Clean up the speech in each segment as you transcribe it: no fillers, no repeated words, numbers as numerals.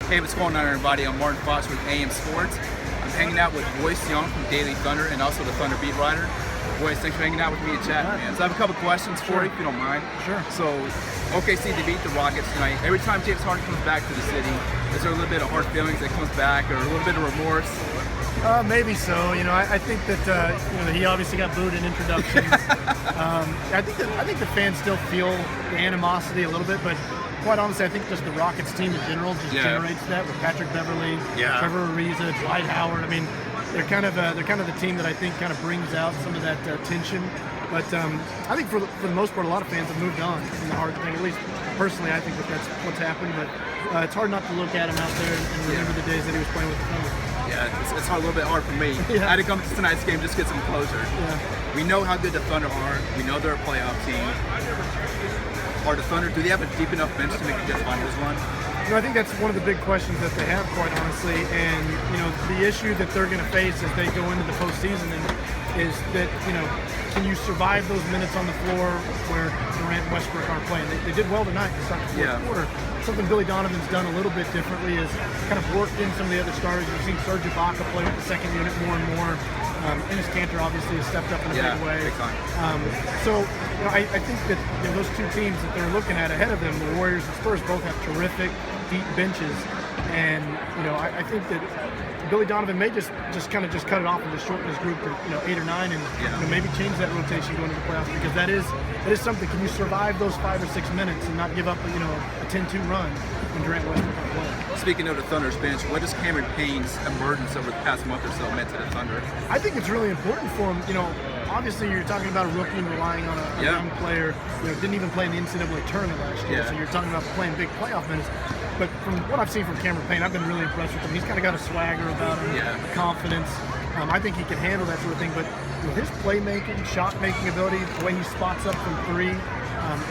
Hey, what's going on, everybody? I'm Martin Fox with AM Sports. I'm hanging out with Royce Young from Daily Thunder and also the Thunder beat writer. Royce, thanks for hanging out with me and chatting, man. So I have a couple questions for you, if you don't mind. Sure. So, OKC, they beat the Rockets tonight. Every time James Harden comes back to the city, is there a little bit of hard feelings that comes back, or a little bit of remorse? Maybe so. I think that he obviously got booed in introductions. I think the fans still feel the animosity a little bit, but quite honestly, I think just the Rockets team in general just generates that with Patrick Beverley, Trevor Ariza, Dwight Howard. I mean, they're kind of the team that I think kind of brings out some of that tension. But I think for the most part, a lot of fans have moved on from the Harden thing. At least personally, I think that's what's happened. But it's hard not to look at him out there and remember the days that he was playing with the Thunder. Yeah, it's a little bit hard for me. I had to come to tonight's game just to get some closure. Yeah. We know how good the Thunder are. We know they're a playoff team. Are the Thunder, do they have a deep enough bench to make a good finals run? I think that's one of the big questions that they have, quite honestly. And the issue that they're going to face as they go into the postseason is that can you survive those minutes on the floor where Durant and Westbrook aren't playing? They did well tonight to start the fourth quarter. Something Billy Donovan's done a little bit differently is kind of worked in some of the other starters. You've seen Serge Ibaka play with the second unit more and more. Enes Kanter obviously has stepped up in a big way. Big time. I think that those two teams that they're looking at ahead of them, the Warriors and Spurs, both have terrific deep benches, and I think that Billy Donovan may just cut it off and just shorten his group to 8 or 9, and maybe change that rotation going into the playoffs, because that is something. Can you survive those 5 or 6 minutes and not give up a 10-2 run when Durant and Westbrook are playing? Speaking of the Thunder's bench, what has Cameron Payne's emergence over the past month or so meant to the Thunder? I think it's really important for him. Obviously you're talking about a rookie and relying on a young player. Didn't even play in the NCAA tournament last year, so you're talking about playing big playoff minutes. But from what I've seen from Cameron Payne, I've been really impressed with him. He's kind of got a swagger about him, a confidence. I think he can handle that sort of thing. But his playmaking, shot-making ability, the way he spots up from three,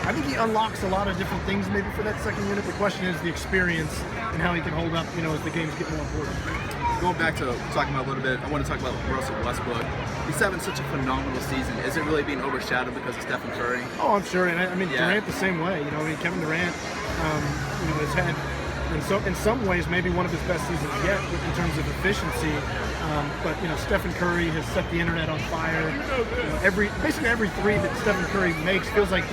I think he unlocks a lot of different things maybe for that second unit. The question is the experience and how he can hold up, as the games get more important. Going back to talking about a little bit, I want to talk about Russell Westbrook. He's having such a phenomenal season. Is it really being overshadowed because of Stephen Curry? Oh, I'm sure. And Durant the same way. Kevin Durant, has had, in some ways, maybe one of his best seasons yet in terms of efficiency. But Stephen Curry has set the internet on fire. Basically every three that Stephen Curry makes feels like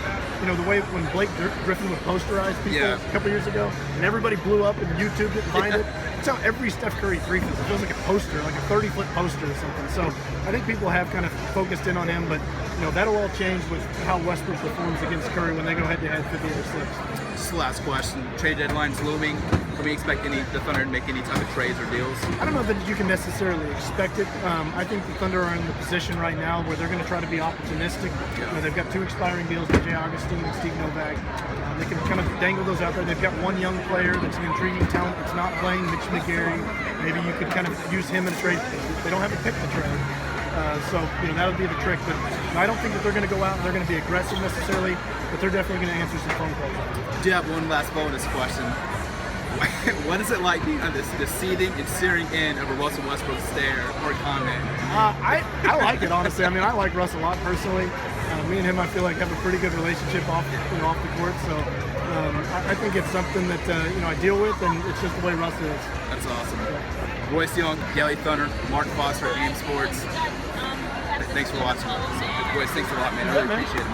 the way when Blake Griffin would posterize people a couple years ago, and everybody blew up and YouTubed it and find it. That's how every Steph Curry three feels. It feels like a poster, like a 30-foot poster or something. So I think people have kind of focused in on him, but that'll all change with how Westbrook performs against Curry when they go head-to-head 58 or 6. Just the last question. Trade deadline's looming. Can we expect the Thunder to make any type of trades or deals? I don't know that you can necessarily expect it. I think the Thunder are in the position right now where they're going to try to be opportunistic. They've got 2 expiring deals with Jay Augustine and Steve Novak. They can kind of dangle those out there. They've got one young player that's an intriguing talent that's not playing, Mitch McGary. Maybe you could kind of use him in a trade. They don't have a pick to trade. So that'll be the trick. But I don't think that they're going to go out and they're going to be aggressive necessarily, but they're definitely going to answer some phone calls. Do you have one last bonus question? What is it like being on the seething and searing in of a Russell Westbrook stare or comment? I like it, honestly. I like Russ a lot personally. Me and him, I feel like, have a pretty good relationship off the court. So I think it's something that I deal with, and it's just the way Russ is. That's awesome. Royce Young, Daily Thunder, Martin Foster, AM Sports. Thanks for watching. So, Royce, thanks a lot, man. I really appreciate it.